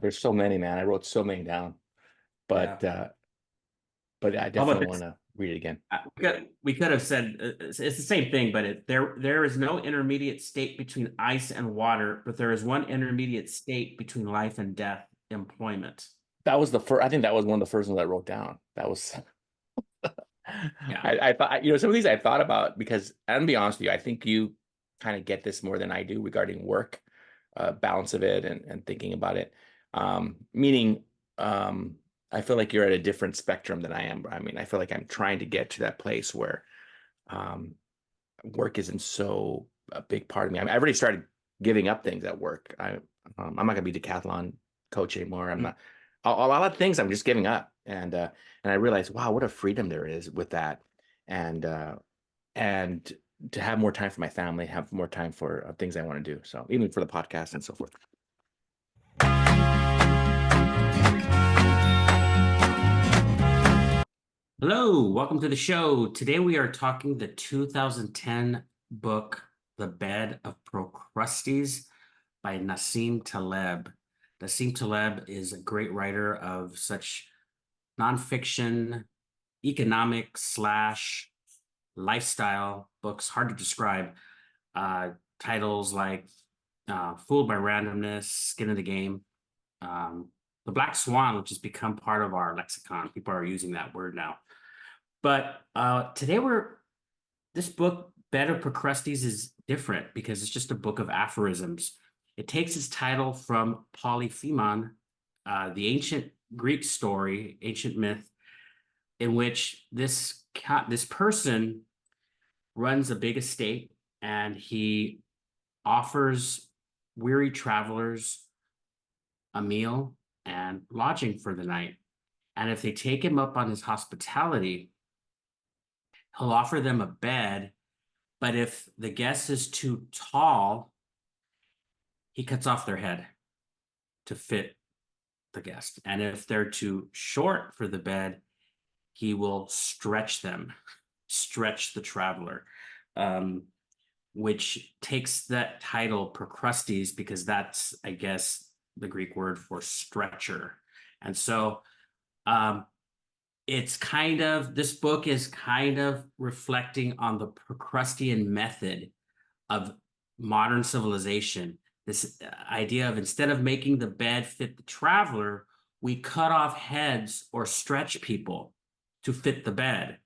There's so many, man. I wrote so many down, Yeah. but I How about definitely want this? to read it again. We could have said it's the same thing, but there is no intermediate state between ice and water, but there is one intermediate state between life and death, employment. That was the first. I think that was one of the first ones I wrote down. That was. Yeah. I thought, some of these I thought about because, and to be honest with you, I think you kind of get this more than I do regarding work, balance of it, and thinking about it. Meaning, I feel like you're at a different spectrum than I am. I mean, I feel like I'm trying to get to that place where um, work isn't so a big part of me. I mean, I've already started giving up things at work. I'm not gonna be decathlon coach anymore. I'm Mm. not a lot of things I'm just giving up. And I realized, wow, what a freedom there is with that. And and to have more time for my family, have more time for things I want to do. So even for the podcast and so forth. Hello, welcome to the show. Today we are talking the 2010 book, The Bed of Procrustes by Nassim Taleb. Nassim Taleb is a great writer of such nonfiction, economic slash lifestyle books, hard to describe. Uh, Titles like Fooled by Randomness, Skin in the Game, um, The Black Swan, which has become part of our lexicon. People are using that word now. But today this book, Bed of Procrustes, is different because it's just a book of aphorisms. It takes its title from Polyphemus, the ancient Greek story, ancient myth, in which this person runs a big estate and he offers weary travelers a meal and lodging for the night. And if they take him up on his hospitality, he'll offer them a bed. But if the guest is too tall, he cuts off their head to fit the guest. And if they're too short for the bed, he will stretch them, stretch the traveler, um, which takes that title Procrustes because that's, I guess, the Greek word for stretcher. And so um, this book is kind of reflecting on the Procrustean method of modern civilization. This idea of instead of making the bed fit the traveler, we cut off heads or stretch people to fit the bed.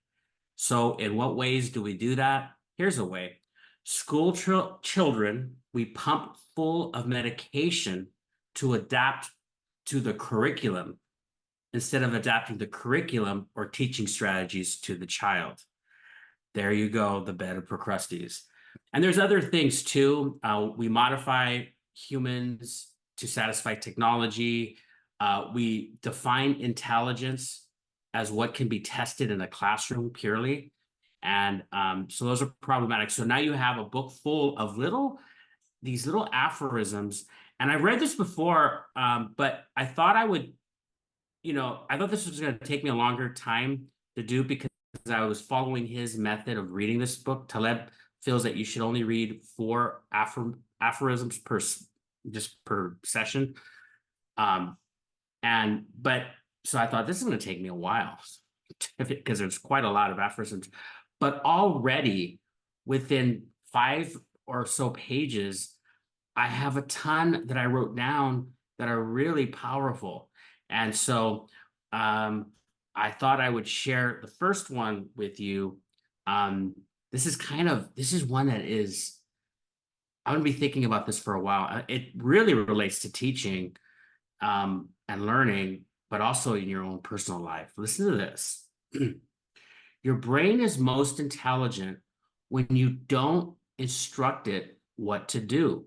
So, in what ways do we do that? Here's a way. Children, we pump full of medication to adapt to the curriculum instead of adapting the curriculum or teaching strategies to the child. There you go, the bed of Procrustes. And there's other things too. We modify humans to satisfy technology. We define intelligence as what can be tested in a classroom purely. And so those are problematic. So now you have a book full of these little aphorisms. And I've read this before, but I thought this was going to take me a longer time to do because I was following his method of reading this book. Taleb feels that you should only read four aphorisms just per session. Um, and but so I thought this is going to take me a while because there's quite a lot of aphorisms. But already within five or so pages, I have a ton that I wrote down that are really powerful. And so um, I thought I would share the first one with you. Um, this is one that is, I'm going to be thinking about this for a while. It really relates to teaching and learning, but also in your own personal life. Listen to this. Your brain is most intelligent when you don't instruct it what to do.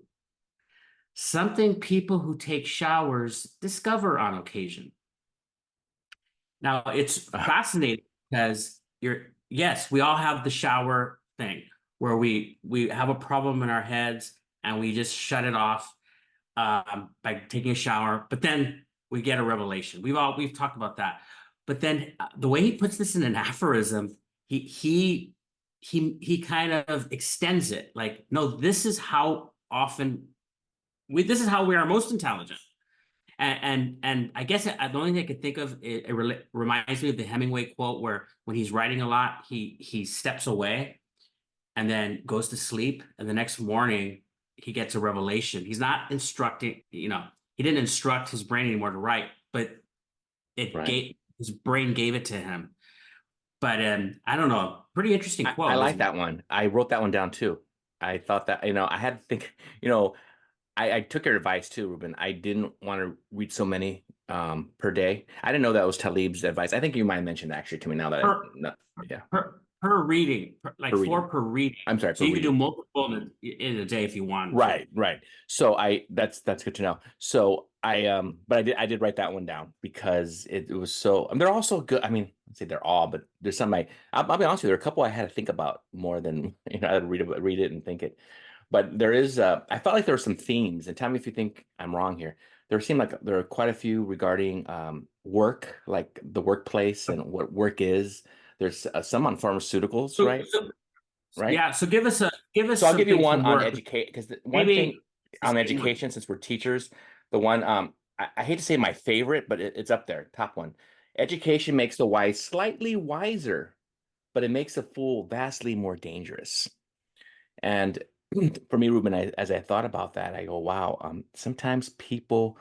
Something people who take showers discover on occasion. Now, it's fascinating because yes, we all have the shower thing where we have a problem in our heads and we just shut it off by taking a shower. But then we get a revelation. We've talked about that. But then the way he puts this in an aphorism, he kind of extends it. Like, no, this is how often this is how we are most intelligent. And I guess the only thing I could think of, reminds me of the Hemingway quote where when he's writing a lot, he steps away and then goes to sleep, and the next morning he gets a revelation. He's not instructing, he didn't instruct his brain anymore to write, but it Right. gave his brain gave it to him. But I don't know, pretty interesting I quote, like isn't it? that one. I wrote that one down too. I thought that, I had to think, you know, I took your advice too, Ruben. I didn't want to read so many per day. I didn't know that was Talib's advice. I think you might have mentioned that actually to me now that Per no, yeah, per reading, per like reading. four per reading. I'm sorry, So per you could do reading. multiple in a day if you wanted to. Right, right. So that's good to know. So but I did write that one down because it was so they're all so good. I mean, I'd say they're all, but there's some I'll be honest with you, there are a couple I had to think about more than I had to read it and think it. But there is I felt like there were some themes, and tell me if you think I'm wrong here. There seemed like there are quite a few regarding work, like the workplace and what work is. There's some on pharmaceuticals, So, right? so Right? yeah, so give us So I'll some give you things one from on work. educate because the one thing Maybe the on same one. education, since we're teachers, the one I hate to say my favorite, but it's up there, top one. Education makes the wise slightly wiser, but it makes a fool vastly more dangerous. And for me, Ruben, as I thought about that, I go, wow, sometimes people,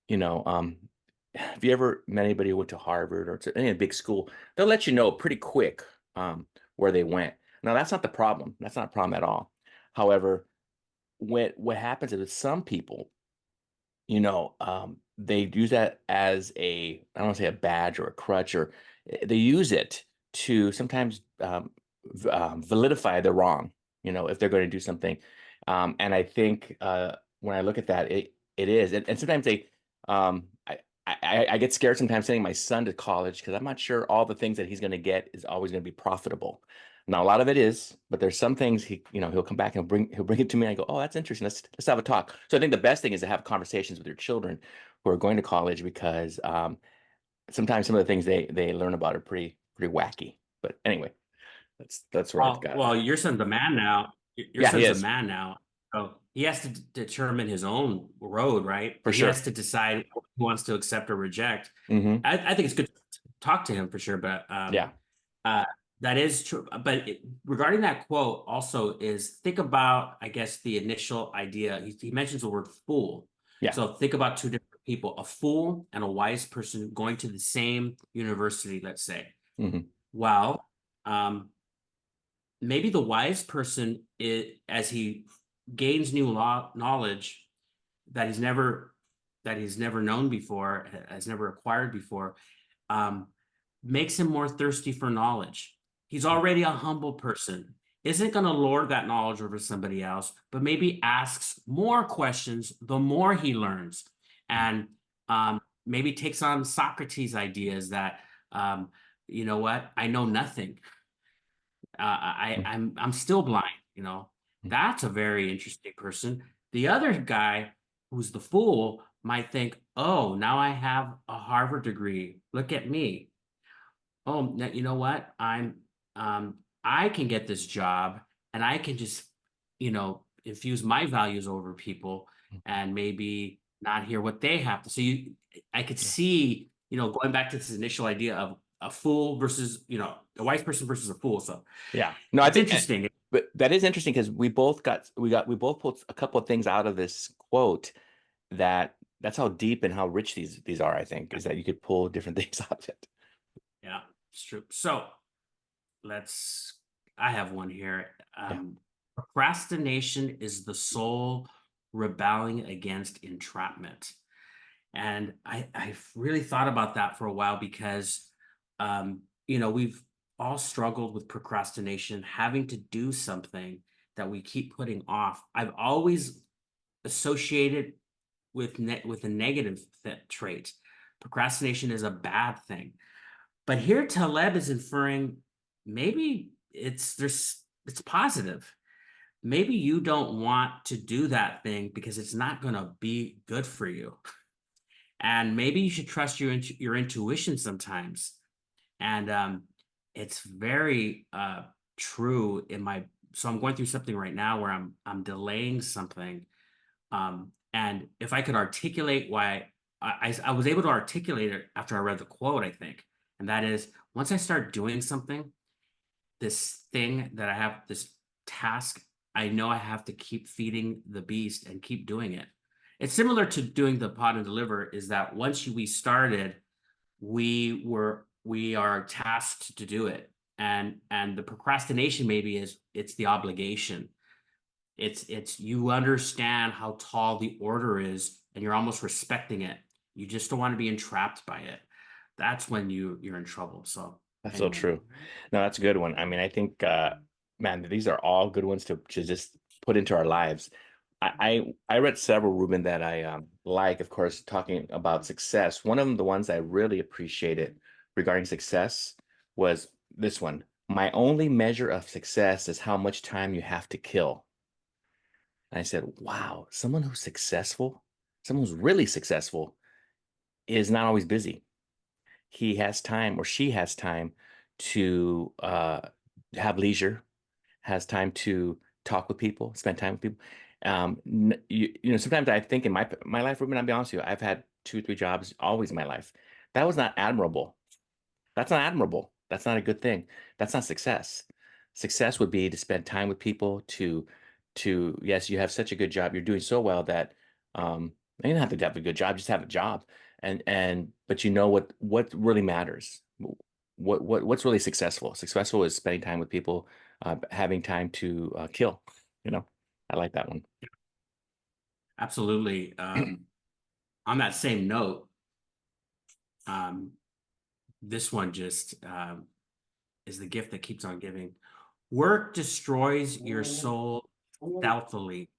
you know, if you ever met anybody who went to Harvard or to any big school, they'll let you know pretty quick where they went. Now, that's not the problem. That's not a problem at all. However, what happens is with some people, they use that as I don't want to say a badge or a crutch, or they use it to sometimes validify the wrong, if they're going to do something. And I think when I look at that, it is. And sometimes I get scared sometimes sending my son to college because I'm not sure all the things that he's going to get is always going to be profitable. Now, a lot of it is, but there's some things he'll come back and he'll bring it to me. And I go, oh, that's interesting. Let's have a talk. So I think the best thing is to have conversations with your children who are going to college because sometimes some of the things they learn about are pretty wacky. But anyway, that's where I've got. Well, your son's a man now. Your Yeah, he son's a is man now. So he has to determine his own road, right? for He has sure. to decide what he wants to accept or reject. Hmm. I think it's good to talk to him for sure, but Yeah, uh, that is true. But regarding that quote, also is think about, I guess, the initial idea. He mentions the word fool. yeah. So think about two different people, a fool and a wise person going to the same university, let's say. Hmm. Well, um, maybe the wise person, as he gains new knowledge that he's never known before, has never acquired before, um, makes him more thirsty for knowledge. He's already a humble person, isn't going to lord that knowledge over somebody else, but maybe asks more questions the more he learns, and maybe takes on Socrates' ideas that, um, you know what, I know nothing. I'm still blind, you know. That's a very interesting person. The other guy, who's the fool, might think, oh, now I have a Harvard degree. Look at me. Oh, you know what? I can get this job and I can just, infuse my values over people and maybe not hear what they have to. So I could see, going back to this initial idea of a fool versus, a wise person versus a fool. So Yeah. No, I it's think, interesting. but that is interesting because we both pulled a couple of things out of this quote that's how deep and how rich these are, I think, is that you could pull different things out of it. Yeah, it's true. So let's, I have one here. Yeah. Procrastination is the soul rebelling against entrapment. And I've really thought about that for a while because, we've all struggled with procrastination, having to do something that we keep putting off. I've always associated with a negative trait. Procrastination is a bad thing. But here Taleb is inferring maybe it's positive. Maybe you don't want to do that thing because it's not going to be good for you. And maybe you should trust your intuition sometimes. And it's very true in my, so I'm going through something right now where I'm delaying something. And if I could articulate why I was able to articulate it after I read the quote, I think. And that is, once I start doing something, this thing that I have, this task, I know I have to keep feeding the beast and keep doing it. It's similar to doing the pod and deliver, is that once we started, we are tasked to do it. And the procrastination maybe is it's the obligation. It's you understand how tall the order is and you're almost respecting it. You just don't want to be entrapped by it. That's when you're in trouble. So That's so anyway. true. No, that's a good one. I mean, I think, man, these are all good ones to just put into our lives. I read several, Ruben, that I like, of course, talking about success. One of them, the ones I really appreciated regarding success was this one. My only measure of success is how much time you have to kill. And I said, wow, someone who's successful, someone who's really successful is not always busy. He has time or she has time to have leisure, has time to talk with people, spend time with people. Sometimes I think in my life, Ruben, I'll be honest with you, I've had two, three jobs always in my life. That was not admirable. That's not admirable. That's not a good thing. That's not success. Success would be to spend time with people, to yes, you have such a good job. You're doing so well that you don't have to have a good job, just have a job. And but you know what really matters. What's really successful? Successful is spending time with people, having time to kill, you know. I like that one. Absolutely. On that same note, um, this one just is the gift that keeps on giving. Work destroys your soul stealthily,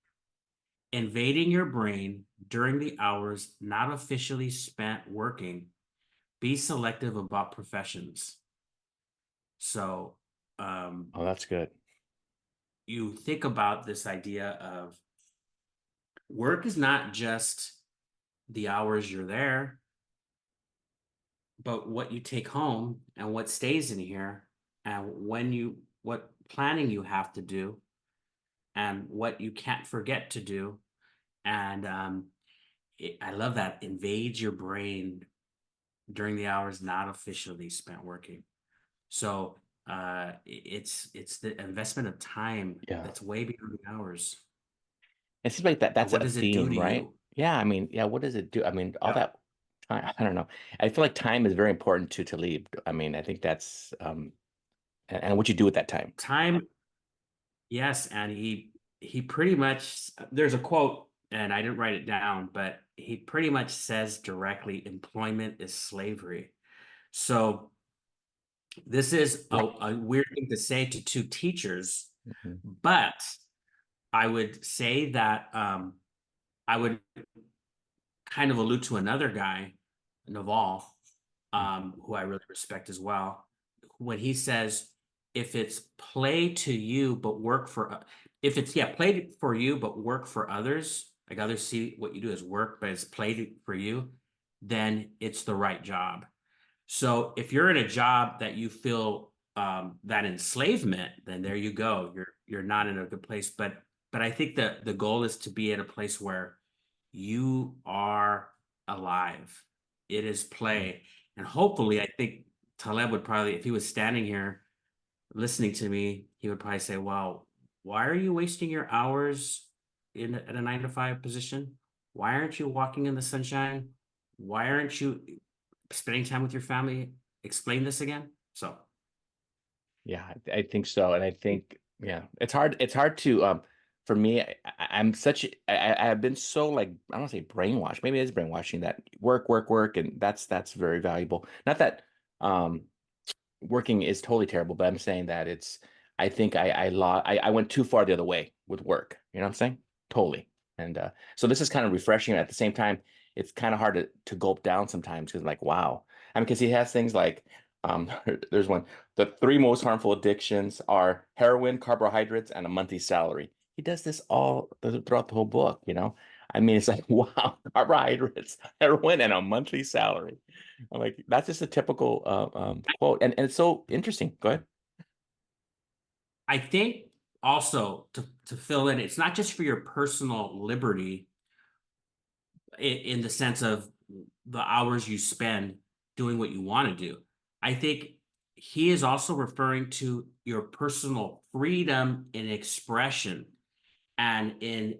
invading your brain during the hours not officially spent working. Be selective about professions. So Oh, that's good. you think about this idea of work is not just the hours you're there, but what you take home and what stays in here, and what planning you have to do, and what you can't forget to do. And I love that invades your brain during the hours not officially spent working. So it's the investment of time Yeah. that's way beyond the hours. It seems like But that's what a does it do theme, to right? you? Yeah, I mean, yeah, what does it do? I mean, all Yeah. that time, I don't know. I feel like time is very important to lead. I mean, I think that's and what you do with that time. Time, yes, and he pretty much, there's a quote, and I didn't write it down, but he pretty much says directly, employment is slavery. So this is Yeah. a weird thing to say to two teachers, Mhm. but I would say that I would kind of allude to another guy, Naval, who I really respect as well, when he says, if it's play to you but work for, if it's play for you but work for others, like others see what you do as work, but it's play for you, then it's the right job. So if you're in a job that you feel that enslavement, then there you go. You're not in a good place. But I think that the goal is to be at a place where you are alive. It is play. And hopefully, I think Taleb would probably, if he was standing here listening to me, he would probably say, "Well, why are you wasting your hours in at a 9 to 5 position? Why aren't you walking in the sunshine? Why aren't you spending time with your family? Explain this again." So Yeah, I think so. And I think, yeah, it's hard to for me, I'm such I've been so like I don't want to say brainwashed. Maybe it is brainwashing that work, and that's very valuable. Not that um working is totally terrible, but I'm saying that it's I think I went too far the other way with work. You know what I'm saying? Totally. And so this is kind of refreshing. At the same time, it's kind of hard to gulp down sometimes because like, wow. I mean, because he has things like there's one, the three most harmful addictions are heroin, carbohydrates, and a monthly salary. He does this all throughout the whole book, you know? I mean, it's like, wow, carbohydrates, heroin, and a monthly salary. I'm like, that's just a typical quote. And it's so interesting. Go ahead. I think also to fill in, it's not just for your personal liberty in the sense of the hours you spend doing what you want to do. I think he is also referring to your personal freedom in expression and in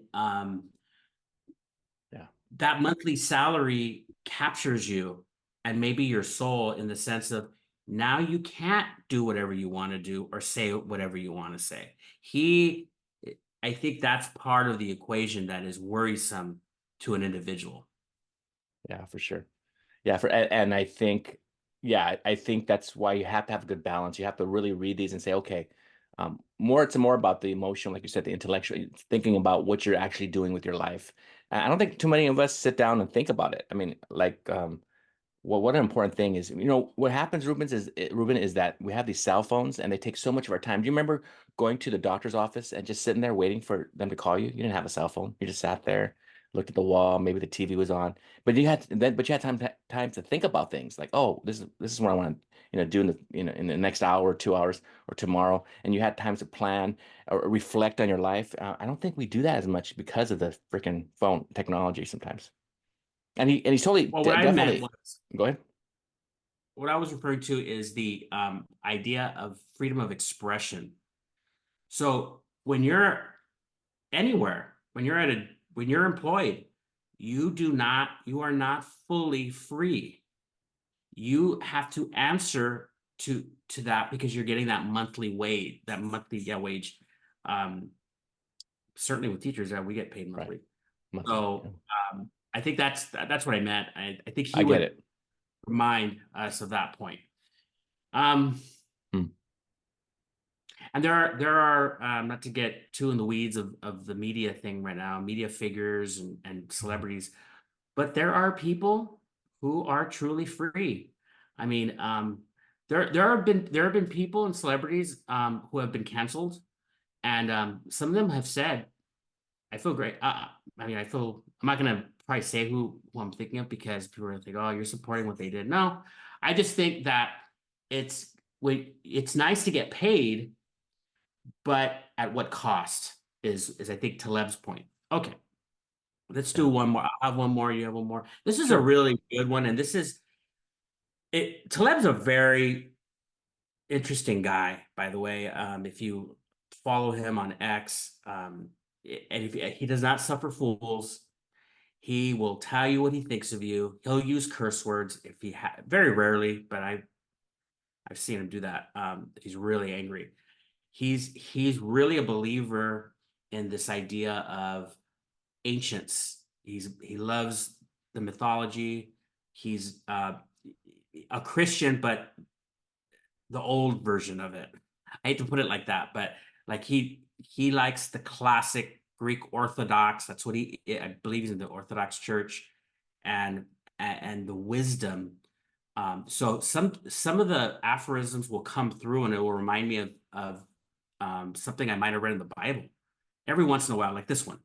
Yeah. that monthly salary captures you and maybe your soul in the sense of now you can't do whatever you want to do or say whatever you want to say. I think that's part of the equation that is worrisome to an individual. Yeah, for sure. Yeah, and I think, yeah, I think that's why you have to have a good balance. You have to really read these and say, okay, it's more about the emotional, like you said, the intellectual, thinking about what you're actually doing with your life. I don't think too many of us sit down and think about it. I mean, like, well, what an important thing is, what happens, Ruben, is that we have these cell phones and they take so much of our time. Do you remember going to the doctor's office and just sitting there waiting for them to call you? You didn't have a cell phone. You just sat there, looked at the wall, maybe the TV was on, but you had time to think about things like, oh, this is what I want to, do in the next hour or 2 hours or tomorrow, and you had time to plan or reflect on your life. I don't think we do that as much because of the freaking phone technology sometimes. And he's totally Well, what I meant definitely. was Go ahead. what I was referring to is the idea of freedom of expression. So when you're anywhere, when you're employed, you are not fully free. You have to answer to that because you're getting that monthly wage, yeah, wage. Um, Certainly with teachers, we get paid Right. monthly. Monthly. Yeah. So I think that's what I meant. I think he I get would it. remind us of that point. Um, Hmm. and there are not to get too in the weeds of the media thing right now, media figures and celebrities, but there are people who are truly free. I mean, there have been people and celebrities who have been canceled, and some of them have said, "I feel great." I mean, I'm not gonna probably say who I'm thinking of because people are gonna think, "Oh, you're supporting what they did." No, I just think that it's nice to get paid, but at what cost is I think Taleb's point. Okay, let's do Yeah. one more. I'll have one more. You have one more. This is a Sure. really good one, and this is it. Taleb's a very interesting guy, by the way. If you follow him on X, and if he does not suffer fools, he will tell you what he thinks of you. He'll use curse words if very rarely, but I've seen him do that. If he's really angry. He's really a believer in this idea of ancients. He loves the mythology. He's a Christian, but the old version of it. I hate to put it like that, but like he likes the classic Greek Orthodox. That's what I believe he's in the Orthodox Church, and and the wisdom. So some of the aphorisms will come through, and it will remind me of something I might have read in the Bible every once in a while, like this one.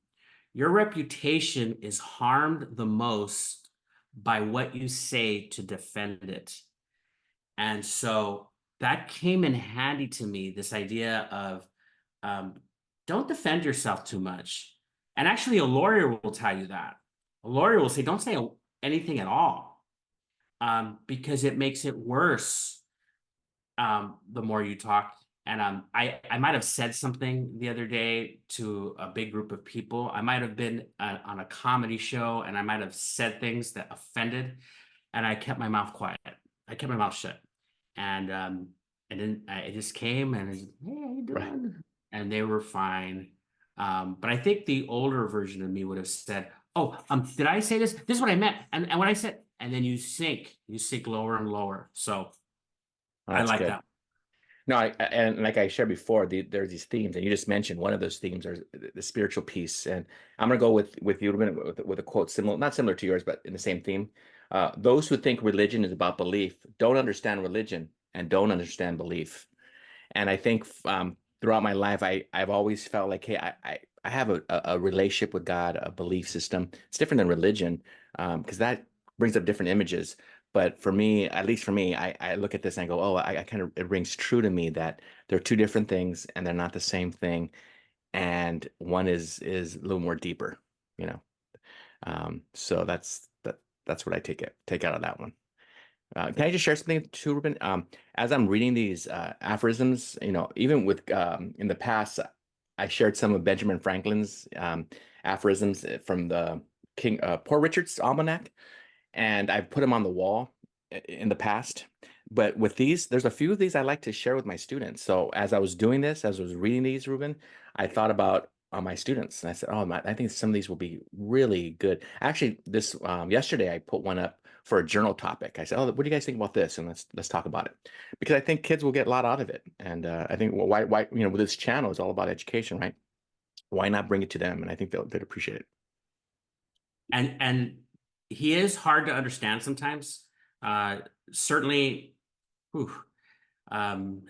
Your reputation is harmed the most by what you say to defend it. And so that came in handy to me, this idea of um, don't defend yourself too much. And actually, a lawyer will tell you that. A lawyer will say, don't say anything at all, because it makes it worse the more you talk. And I might have said something the other day to a big group of people. I might have been on a comedy show and I might have said things that offended, and I kept my mouth quiet. I kept my mouth shut. And then I just came and I said, "Hey, how you Right. doing?" And they were fine. But I think the older version of me would have said, "Oh, did I say this? This is what I meant." And what I said, and then you sink lower and lower. So Oh, I that's like good. that. No, and like I shared before, there's these themes, and you just mentioned one of those themes are the spiritual piece. And I'm gonna go with you with a quote similar, not similar to yours, but in the same theme. Those who think religion is about belief don't understand religion and don't understand belief. And I think throughout my life, I've always felt like, hey, I have a relationship with God, a belief system. It's different than religion, because that brings up different images. But for me, at least for me, I look at this and I go, oh, I kind of, it rings true to me that they're two different things and they're not the same thing. And one is a little more deeper, you know. So That's what I take out of that one. Can I just share something too, Ruben? As I'm reading these aphorisms, even with in the past, I shared some of Benjamin Franklin's aphorisms from the King Poor Richard's Almanac, and I've put them on the wall in the past. But with these, there's a few of these I like to share with my students. So as I was doing this, as I was reading these, Ruben, I thought about my students, and I said, "Oh, I think some of these will be really good." Actually, this yesterday, I put one up for a journal topic. I said, "Oh, what do you guys think about this?" And let's talk about it, because I think kids will get a lot out of it. And I think, well, why with this channel is all about education, right? Why not bring it to them? And I think they'd appreciate it. And he is hard to understand sometimes. Certainly, whew,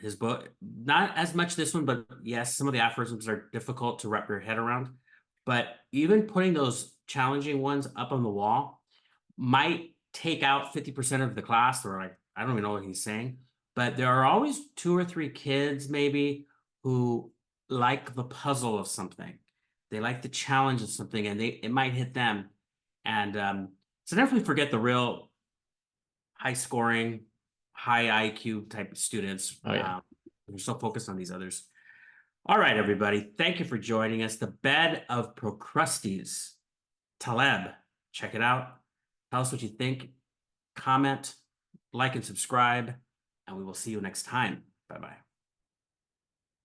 his book, not as much this one, but yes, some of the aphorisms are difficult to wrap your head around. But even putting those challenging ones up on the wall might take out 50% of the class, or like, I don't even know what he's saying. But there are always two or three kids, maybe, who like the puzzle of something. They like the challenge of something, and it might hit them. And so definitely forget the real high scoring, high IQ type of students. Oh yeah. We're so focused on these others. All right, everybody. Thank you for joining us. The Bed of Procrustes, Taleb. Check it out. Tell us what you think. Comment, like, and subscribe, and we will see you next time. Bye bye.